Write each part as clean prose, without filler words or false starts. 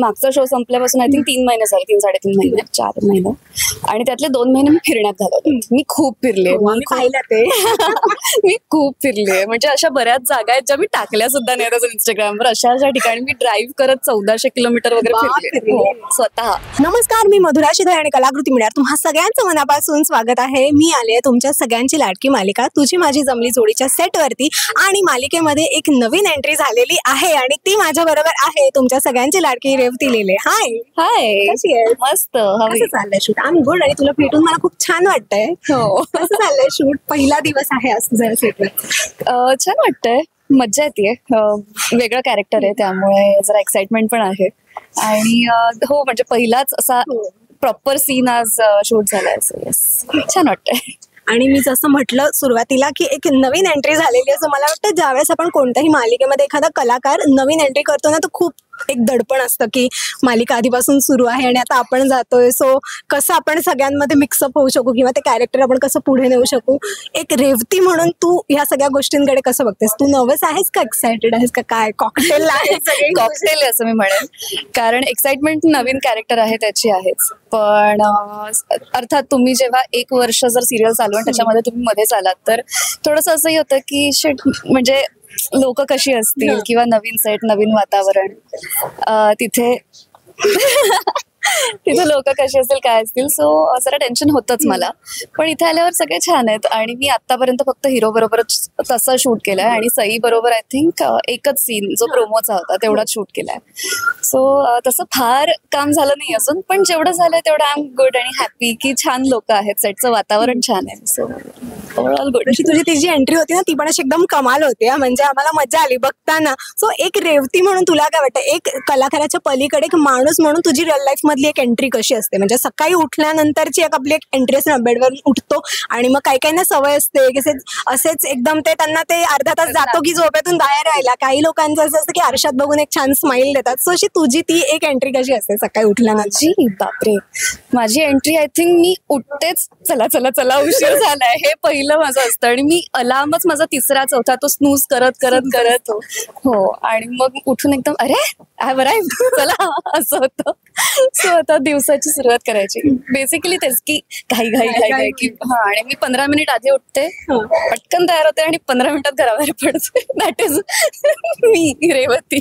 मागचा show संपल्यापासून I think 3 महिने झाले, 3-3.5 महिने, 4 महिने. आणि त्यातले 2 महिने मी फिरण्यात घालवले. मी खूप फिरले, पाहिलं ते. मी खूप फिरले. म्हणजे अशा बऱ्याच जागा आहेत ज्या मी टाकल्या सुद्धा नाही अजून इंस्टाग्रामवर. अशा ठिकाणी मी ड्राईव्ह करत 1400 किलोमीटर वगैरे फिरले स्वतः. नमस्कार, मी मधुरा शिधे आणि कलाकृती मिळणार तुम्हा सगळ्यांचं मनापासून स्वागत आहे. मी आले तुमच्या सगळ्यांची लाडकी मालिका तुझी माझी जमली जोडीच्या सेटवरती आणि मालिकेमध्ये एक नवीन एंट्री झालेली आहे आणि ती माझ्या बरोबर आहे तुमच्या सगळ्यांची लाडकी रेवती लेले. हाय हाय, कशी आहे? मस्त. कसं चाललंय शूट? I am good. आणि तुला भेटून मला खूप छान वाटतंय. हो, कसं चाललंय शूट? पहिला दिवस आहे आज तुझ्या सेटवर. छान वाटतंय, मज्जा येते. वेगळं कॅरेक्टर आहे त्यामुळे जरा एक्साइटमेंट पण आहे. आणि हो, म्हणजे पहिलाच असा प्रॉपर सीन आज शूट झालाय. छान वाटतंय. आणि मी जसं म्हटलं सुरुवातीला की एक नवीन एंट्री झालेली असं मला वाटतं. ज्यावेळेस आपण कोणत्याही मालिकेमध्ये एखादा कलाकार नवीन एंट्री करतो ना, तर खूप एक दडपण असतं की मालिका आधीपासून सुरू आहे आणि आता आपण जातोय. सो कसं आपण सगळ्यांमध्ये मिक्सअप होऊ शकू किंवा ते कॅरेक्टर आपण कसं पुढे नेऊ शकू. एक रेवती म्हणून तू ह्या सगळ्या गोष्टींकडे कसं बघतेस? तू नर्वस आहेस का एक्सायटेड आहेस का? काय कॉकटेल आहे? कॉकटेल आहे असं मी म्हणेन. कारण एक्साइटमेंट नवीन कॅरेक्टर आहे त्याची आहेच. पण अर्थात तुम्ही जेव्हा 1 वर्ष जर सिरियल चालू आणि त्याच्यामध्ये तुम्ही मध्येच आलात तर थोडंसं असंही होतं की शिट, म्हणजे लोक कशी असतील किंवा नवीन सेट, नवीन वातावरण, तिथे तिथे लोक कशी असतील, काय असतील. सो जरा टेन्शन होतंच मला. पण इथे आल्यावर सगळे छान आहेत आणि मी आतापर्यंत फक्त हिरो बरोबरच तसं शूट केलंय आणि सई बरोबर आय थिंक एकच सीन जो प्रोमोचा होता तेवढाच शूट केलाय. सो तसं फार काम झालं नाही अजून, पण जेवढं झालंय तेवढं आय एम गुड आणि हॅपी की छान लोक आहेत, सेटचं वातावरण छान आहे. So overall good. तुझी ती जी एंट्री होती ना ती पण अशी एकदम कमाल होती. म्हणजे आम्हाला मजा आली बघताना. सो एक रेवती म्हणून तुला काय वाटतं, एक कलाकाराच्या पलीकडे एक माणूस म्हणून तुझी रिअल लाईफ मधली एक एंट्री कशी असते? म्हणजे सकाळी उठल्यानंतरची एक आपली एक एंट्री असते, बेडवरून उठतो आणि मग काही काहींना सवय असते की असेच एकदम ते त्यांना ते अर्धा तास जातो की झोपेतून बाहेर राहायला. काही लोकांचं असं असतं की आरशात बघून एक छान स्माइल देतात. सो अशी तुझी ती एक एंट्री कशी असते सकाळी उठल्यानंतर? बापरे, माझी एंट्री आय थिंक मी उठतेच चला चला चला उशीर झालाय हे पहिलं माझं असतं आणि मी अलार्मच माझा 3-4 तो स्नूज करत करत करत हो आणि मग उठून एकदम अरे आय बरं चला असं होतं. सो आता दिवसाची सुरुवात करायची बेसिकली तेच की घाई घाई घाई घाई की हा. आणि मी 15 मिनिट आधी उठते, पटकन तयार होते आणि 15 मिनिटात घराबाहेर पडते. That is me Revati.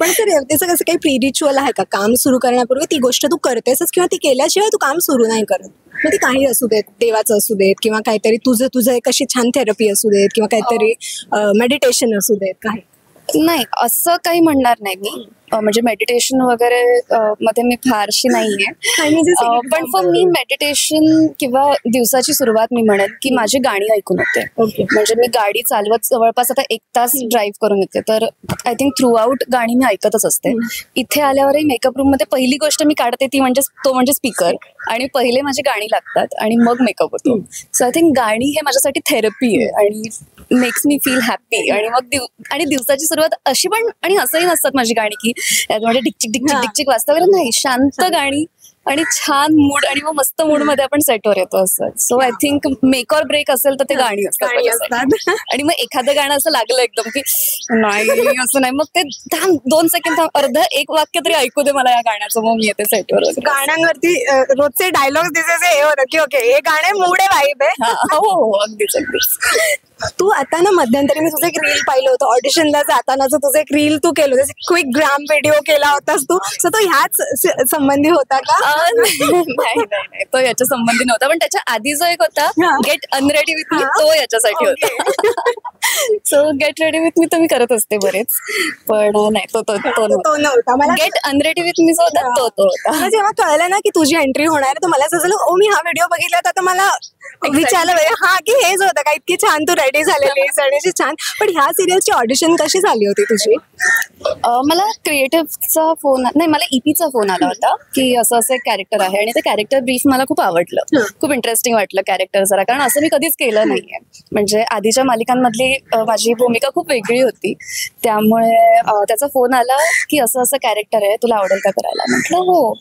पण ते रेवतीचं कसं काही प्री रिच्युअल आहे का? काम सुरू करण्यापूर्वी ती गोष्ट तू करतेसच किंवा ती केल्याशिवाय तू काम सुरू नाही करत? मग ती काही असू देत, देवाचं असू देत किंवा काहीतरी तुझं एक अशी छान थेरपी असू देत किंवा काहीतरी मेडिटेशन असू देत, काही नाही असं काही म्हणणार नाही मी. म्हणजे मेडिटेशन वगैरे मध्ये मी फारशी नाहीये. पण फॉर मी मेडिटेशन किंवा दिवसाची सुरुवात मी म्हणेन की माझी गाणी ऐकून होते. म्हणजे मी गाडी चालवत जवळपास आता 1 तास ड्राईव्ह करून येते, तर आय थिंक थ्रू आउट गाणी मी ऐकतच असते. इथे आल्यावरही मेकअप रूम मध्ये पहिली गोष्ट मी काढते ती म्हणजे स्पीकर आणि पहिले माझी गाणी लागतात आणि मग मेकअप होतो. सो आय थिंक गाणी हे माझ्यासाठी थेरपी आहे आणि मेक्स मी फील हॅपी. आणि मग आणि दिवसाची सुरुवात अशी पण, आणि असंही नसतात माझी गाणी की म्हणजे डिकचिक डिकचिक डिकचिक वाजता वगैरे नाही, शांत गाणी आणि छान मूड आणि मग मस्त मूड मध्ये आपण सेटवर येतो असं. So I think make or break असेल तर ते गाणी असतात. आणि मग एखादं गाणं असं लागलं एकदम की नाही असं नाही, मग ते 2 सेकंड अर्ध 1 वाक्य तरी ऐकू दे मला या गाण्याचं, मग मी येते सेटवर. गाण्यांवरती रोजचे डायलॉग दिसायचे हे होतं की ओके हे गाणे मूड आहे, वाईब आहे. हो अगदीच अगदीच. तू आता ना मध्यंतरी मी तुझं एक रील पाहिलं होतं ऑडिशनला जातानाच, तुझं एक रील तू केलं होतं, क्विक ग्राम व्हिडिओ केला होतास तू. सो तो ह्याच संबंधी होता का? नाही, तो याच्या संबंधी नव्हता. पण त्याच्या आधी जो एक होता गेट अनरेडी विथ मी, तो याच्यासाठी होता. So get ready with me तर मी करत असते बरेच, पण नाही तो नव्हता. मला गेट अनरेडी विथ मी जो होता तो होता. जेव्हा कळलं ना की तुझी एंट्री होणार आहे, तर मला असं झालं ओ मी हा व्हिडिओ बघितला तर मला विचारलं हा की हेच होतं का? इतकी छान तू रेडी झालेली आणि छान. पण ह्या सिरियलची ऑडिशन कशी झाली होती तुझी? मला क्रिएटिव्हचा फोन नाही, मला ईपीचा फोन आला होता की असं असं एक कॅरेक्टर आहे आणि ते कॅरेक्टर ब्रीफ मला खूप आवडलं, खूप इंटरेस्टिंग वाटलं कॅरेक्टर जरा, कारण असं मी कधीच केलं नाहीये. म्हणजे आधीच्या मालिकांमधली माझी भूमिका खूप वेगळी होती, त्यामुळे त्याचा फोन आला की असं असं कॅरेक्टर आहे, तुला आवडेल का करायला? म्हटलं हो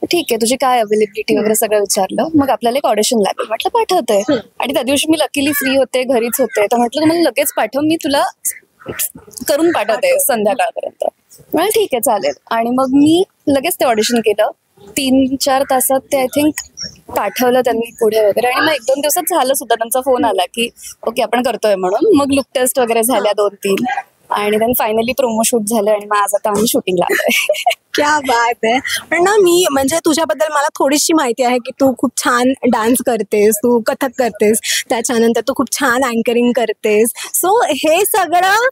ठीक आहे, तुझी काय अवेलेबिलिटी वगैरे सगळं विचारलं. मग आपल्याला एक ऑडिशन लागेल, म्हटलं पाठवते. आणि त्या दिवशी मी लकीली फ्री होते, घरीच होते, तर म्हटलं तुम्हाला लगेच पाठव, मी तुला करून पाठवते संध्याकाळपर्यंत. म्हणजे ठीक आहे चालेल. आणि मग मी लगेच ते ऑडिशन केलं. 3-4 तासात ते आय थिंक पाठवलं त्यांनी पुढे वगैरे. आणि मग 1-2 दिवसात झालं सुद्धा. त्यांचा फोन आला की ओके आपण करतोय म्हणून. मग लुक टेस्ट वगैरे झाल्या 2-3 आणि then फायनली प्रोमो शूट झालं आणि मग आज आता आम्ही शूटिंगला आलोय. क्या बात आहे. पण ना मी म्हणजे तुझ्याबद्दल मला थोडीशी माहिती आहे की तू खूप छान डान्स करतेस, तू कथक करतेस, त्याच्यानंतर तू खूप छान अँकरिंग करतेस. सो हे सगळं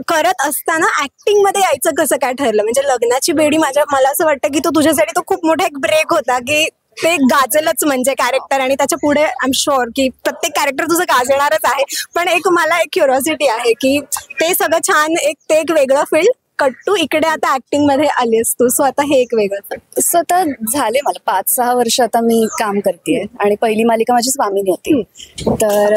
करत असताना ऍक्टिंग मध्ये यायचं कसं काय ठरलं? म्हणजे लग्नाची बेडी मला असं वाटतं की तो तुझ्यासाठी तो खूप मोठा एक ब्रेक होता की ते गाजलच म्हणजे कॅरेक्टर, आणि त्याच्या पुढे आय एम शुअर की प्रत्येक कॅरेक्टर तुझं गाजणारच आहे. पण एक मला एक क्युरिओसिटी आहे की ते सगळं छान ते एक वेगळं फील्ड कट टू इकडे आता ऍक्टिंग मध्ये आलीस तू. सो आता हे एक वेगळं. सो आता झाले मला 5-6 वर्ष आता मी काम करतेय. आणि पहिली मालिका माझी स्वामिनी होती. तर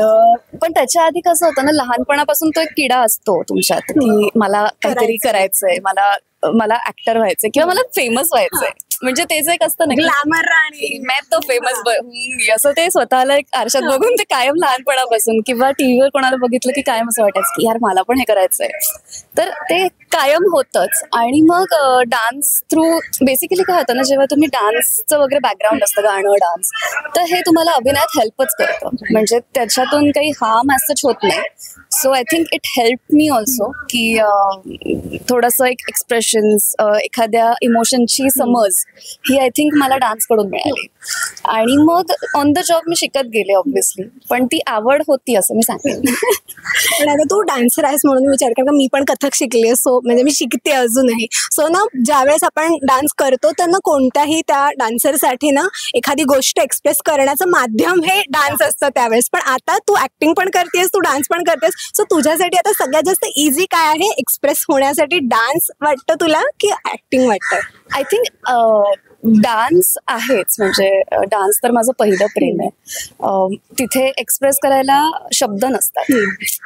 पण त्याच्या आधी कसं होतं ना, लहानपणापासून तो एक किडा असतो तुमच्यात की मला काहीतरी करायचंय, मला ऍक्टर व्हायचंय किंवा मला फेमस व्हायचंय. म्हणजे तेच एक असतं ना ग्लॅमर आणि मैं तो फेमस असं ते स्वतःला एक आरशात बघून ते कायम लहानपणापासून किंवा टीव्हीवर कोणाला बघितलं की कायम असं वाटायचं की यार मला पण हे करायचंय. तर ते कायम होतच. आणि मग डान्स थ्रू बेसिकली काय होतं ना, जेव्हा तुम्ही डान्सचं वगैरे बॅकग्राऊंड असतं, गाणं डान्स, तर हे तुम्हाला अभिनयात हेल्पच करतं. म्हणजे त्याच्यातून काही हार्म ॲज होत नाही. So I think it help me also की थोडंसं एक एक्सप्रेशन्स, एखाद्या इमोशनची समज ही आय थिंक मला डान्स कडून मिळाली. आणि मग ऑन द जॉब मी शिकत गेले ऑब्व्हियसली. पण ती आवड होती असं मी सांगेन. पण आता तू डान्सर आहेस म्हणून विचार कर, मी पण कथक शिकले. सो म्हणजे मी शिकते अजूनही. सो ना ज्यावेळेस आपण डान्स करतो तर ना कोणत्याही त्या डान्सरसाठी ना एखादी गोष्ट एक्सप्रेस करण्याचं माध्यम हे डान्स असतं त्यावेळेस. पण आता तू ऍक्टिंग पण करतेस, तू डान्स पण करतेस. सो तुझ्यासाठी आता सगळ्यात जास्त इझी काय आहे एक्सप्रेस होण्यासाठी? डान्स वाटतं तुला की ऍक्टिंग वाटतं? आय थिंक डान्स आहेच. म्हणजे डान्स तर माझं पहिलं प्रेम आहे. तिथे एक्सप्रेस करायला शब्द नसतात.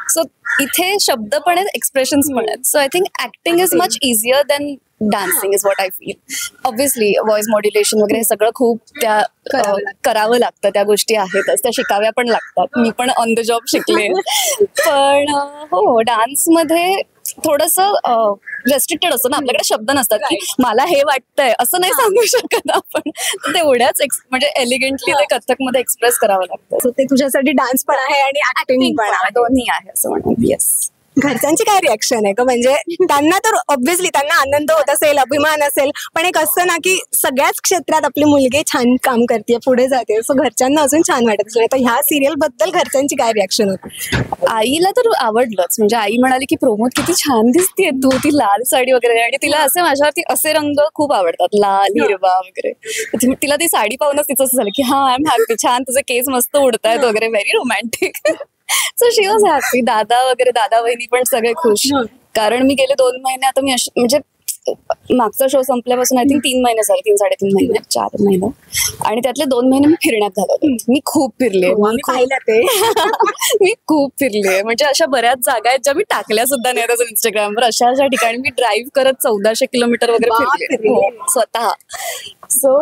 सो इथे शब्द पण आहेत, एक्सप्रेशन्स पण आहेत. So I think acting is much easier than dancing is what I feel. Obviously voice modulation वगैरे हे सगळं खूप त्या करावं लागतं. त्या गोष्टी आहेतच, त्या शिकाव्या पण लागतात. मी पण ऑन द जॉब शिकले. पण हो, डान्समध्ये थोडंसं रेस्ट्रिक्टेड असतं ना, आपल्याकडे शब्द नसतात की मला हे वाटतंय असं नाही सांगू शकत आपण. तेवढ्याच म्हणजे एलिगंटली ते कथकमध्ये एक्सप्रेस करावं लागतं. ते तुझ्यासाठी डान्स पण आहे आणि ऍक्टिंग पण आहे, दोन्ही आहे असं म्हणून. येस. घरच्यांची काय रिॲक्शन आहे का? म्हणजे त्यांना तर ऑब्व्हियसली त्यांना आनंद होत असेल, अभिमान असेल, पण एक असतं ना की सगळ्याच क्षेत्रात आपली मुलगी छान काम करते, पुढे जाते. सो घरच्यांना अजून छान वाटत असेल. तर ह्या सिरियल बद्दल घरच्यांची काय रिॲक्शन होती? आईला तर आवडलंच. म्हणजे आई म्हणाली की प्रोमोद किती छान दिसतेय तू, ती लाल साडी वगैरे. आणि तिला असे माझ्यावरती असे रंग खूप आवडतात, लाल, हिरवा वगैरे. तिला ती साडी पाहूनच तिचं असं झालं की हा, आय एम हॅपी, छान तुझे केस मस्त उडतायत वगैरे, very romantic. So she was happy. दादा वगैरे, दादा वहिनी पण सगळे खुश. कारण मी गेले 2 महिने आता मी म्हणजे मागचा शो संपल्यापासून आय थिंक 3 महिने झाले, 3-3.5 महिने, 4 महिने. आणि त्यातले 2 महिने मी फिरण्यात घालवले. मी खूप फिरले. पाहिलं ते. मी खूप फिरले. म्हणजे अशा बऱ्याच जागा आहेत ज्या मी टाकल्या सुद्धा नाही अजून इंस्टाग्रामवर. अशा ठिकाणी मी ड्राईव्ह करत 1400 किलोमीटर वगैरे फिरले स्वतः. सो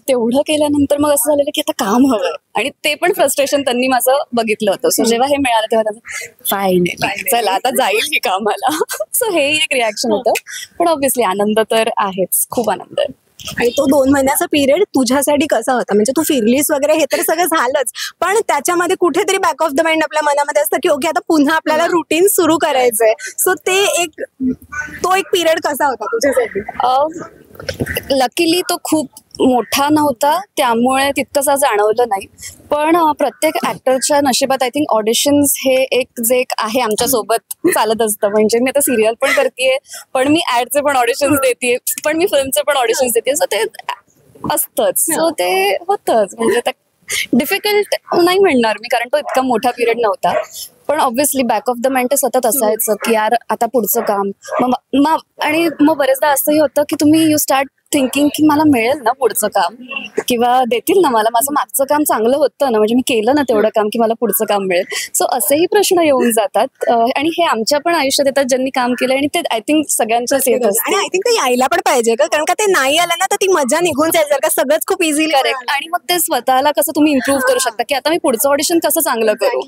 तेवढं केल्यानंतर मग असं झालेलं की आता काम हवंय. आणि ते पण फ्रस्ट्रेशन त्यांनी माझं बघितलं होतं. सो जेव्हा हे मिळालं तेव्हा फायनली चला आता जाईल की कामाला. सो हे एक रिॲक्शन होतं. पण ऑब्व्हियसली आनंद तर आहेच, खूप आनंद आहे. आणि तो 2 महिन्याचा पिरियड तुझ्यासाठी कसा होता? म्हणजे तू फिरलीस वगैरे हे तर सगळं झालंच, पण त्याच्यामध्ये कुठेतरी बॅक ऑफ द माइंड आपल्या मनामध्ये असतं की ओके आता पुन्हा आपल्याला रुटीन सुरू करायचंय. सो तो एक पिरियड कसा होता तुझ्यासाठी? लकीली तो खूप मोठा नव्हता, त्यामुळे तितकंसं जाणवलं नाही. पण प्रत्येक ऍक्टरच्या नशिबात आय थिंक ऑडिशन्स हे एक आहे आमच्या सोबत चालत असतं. म्हणजे मी आता सिरियल पण करतेय, पण मी ऍडचे पण ऑडिशन्स देतेय, पण मी फिल्मचे पण ऑडिशन्स देते. सो ते असतंच. सो ते होतंच. म्हणजे डिफिकल्ट नाही म्हणणार मी, कारण तो इतका मोठा पिरियड नव्हता. पण obviously back of the mind ते सतत असायचं की यार आता पुढचं काम. आणि मग बरेचदा असंही होतं की तुम्ही यू स्टार्ट थिंकिंग की मला मिळेल ना पुढचं काम, किंवा देतील ना मला, माझं मागचं काम चांगलं होतं ना, म्हणजे मी केलं ना तेवढं काम की मला पुढचं काम मिळेल. सो असेही प्रश्न येऊन जातात. आणि हे आमच्या पण आयुष्यात येतात ज्यांनी काम केलं, आणि ते आय थिंक सगळ्यांच्याच येत असतं. आणि आय थिंक ते यायला पण पाहिजे का, कारण का ते नाही आलं ना तर ती मजा निघून जाईल, जर का सगळंच खूप इझिली. करेक्ट. आणि मग ते स्वतःला कसं तुम्ही इम्प्रूव्ह करू शकता की आता मी पुढचं ऑडिशन कसं चांगलं करू.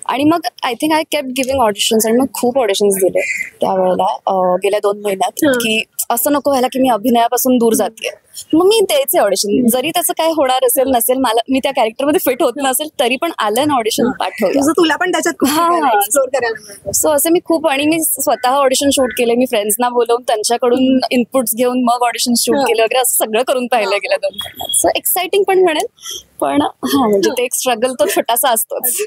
आणि मग I think I kept giving auditions. आणि मग खूप ऑडिशन्स दिले त्यावेळेला गेल्या 2 महिन्यात की असं नको व्हायला की मी अभिनयापासून दूर जाते. मग मी द्यायचे ऑडिशन, जरी त्याचं काय होणार असेल नसेल, मला मी त्या कॅरेक्टरमध्ये फिट होत नसेल तरी पण आलं ना ऑडिशन पाठवलं. तुला पण त्याच्यात एक्सप्लोर करायला. सो असं मी खूप, आणि मी स्वतः ऑडिशन शूट केले, मी फ्रेंड्सना बोलवून त्यांच्याकडून इनपुट्स घेऊन मग ऑडिशन शूट केले वगैरे, असं सगळं करून पाहिलं गेलं 2 महिन्यात. सो एक्साइटिंग पण म्हणेल, पण म्हणजे ते एक स्ट्रगल तो छोटासा असतोच.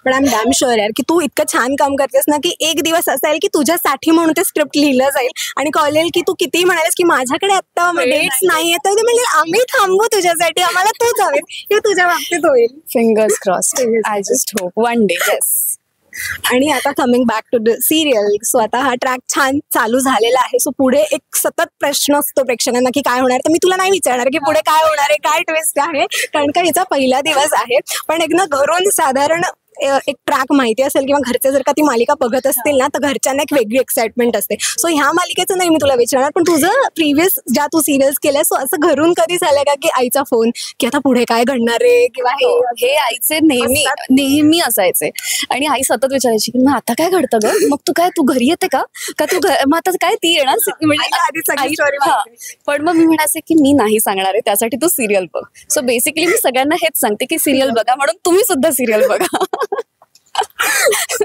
पण आय एम डॅम शुअर यार की तू इतकं छान काम करतेस ना की एक दिवस असेल की तुझ्यासाठी म्हणून ते स्क्रिप्ट लिहिलं जाईल आणि कळेल की तू किती म्हणालीस की माझ्याकडे आता डेट्स नाहीये, तर ते म्हणजे आम्ही थांबू तुझ्यासाठी, आम्हाला तूच हवे. हे तुझ्या बाबतीत होईल. Fingers crossed. I just hope one day. Yes. आणि आता coming back to the serial, so आता हा ट्रॅक छान चालू झालेला आहे. सो पुढे एक सतत प्रश्न असतो प्रेक्षकांना की काय होणार. तर मी तुला नाही विचारणार की पुढे काय होणार आहे, काय ट्विस्ट आहे, कारण का हिचा पहिला दिवस आहे. पण एक ना घरून साधारण एक ट्रॅक माहिती असेल किंवा घरचे जर का ती मालिका बघत असतील ना, तर घरच्यांना एक वेगळी एक्साइटमेंट असते. सो ह्या मालिकेचं नाही मी तुला विचारणार, पण तुझं प्रिव्हियस ज्या तू सिरियल्स केल्या, सो असं घरून कधी झालंय का की आईचा फोन की आता पुढे काय घडणार आहे किंवा हे आईचे नेहमी असायचे. आणि आई सतत विचारायची की मग आता काय घडतं ग, मग तू घरी येते का तू मग आता काय ती येणार. पण मग मी म्हणायचे की मी नाही सांगणार आहे, त्यासाठी तू सिरियल बघ. सो बेसिकली मी सगळ्यांना हेच सांगते की सिरियल बघा, म्हणून तुम्ही सुद्धा सिरियल बघा.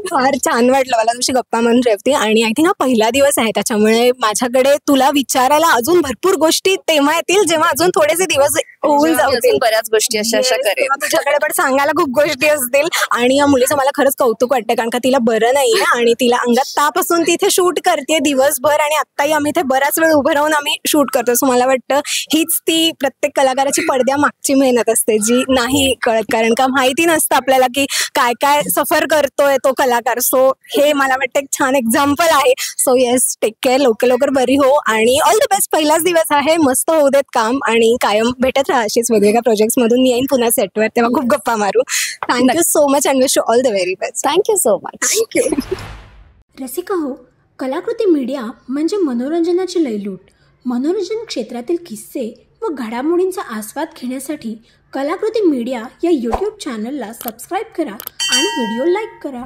फार छान वाटलं मला तुझी गप्पा म्हणून रेवती. आणि आय थिंक हा पहिला दिवस आहे, त्याच्यामुळे माझ्याकडे तुला विचारायला अजून भरपूर गोष्टी तेव्हा येतील जेव्हा अजून थोडेसे दिवस होऊन जातील. बऱ्याच गोष्टी अशा करेल तुझ्याकडे पण सांगायला खूप गोष्टी असतील. आणि या मुलीचं मला खरंच कौतुक वाटतं, कारण का तिला बरं नाहीये आणि तिला अंगात ताप असून ती इथे शूट करते दिवसभर, आणि आत्ताही आम्ही इथे बराच वेळ उभं राहून आम्ही शूट करतो. सो मला वाटतं हीच ती प्रत्येक कलाकाराची पडद्या मागची मेहनत असते जी नाही कळत, कारण का माहिती नसतं आपल्याला की काय काय सफर करतोय तो कलाकार. सो हे मला वाटतं एक छान एक्झाम्पल आहे. सो येस, टेक केअर, लवकर बरी हो आणि ऑल द बेस्ट. पहिलाच दिवस आहे, मस्त होऊ देत काम आणि कायम भेटत राहा अशीच वेगवेगळ्या प्रोजेक्ट्स मधून. मी येईन पुन्हा सेटवर, तेव्हा खूप गप्पा मारू. Thank you so much and wish you all the very best. Thank you so much. Thank you. Rasika हो, कलाकृती मीडिया म्हणजे मनोरंजनाची लयलूट. मनोरंजन क्षेत्रातील किस्से व घडामोडींचा आस्वाद घेण्यासाठी कलाकृती मीडिया या यूट्यूब चॅनलला सबस्क्राईब करा आणि व्हिडिओ लाईक करा.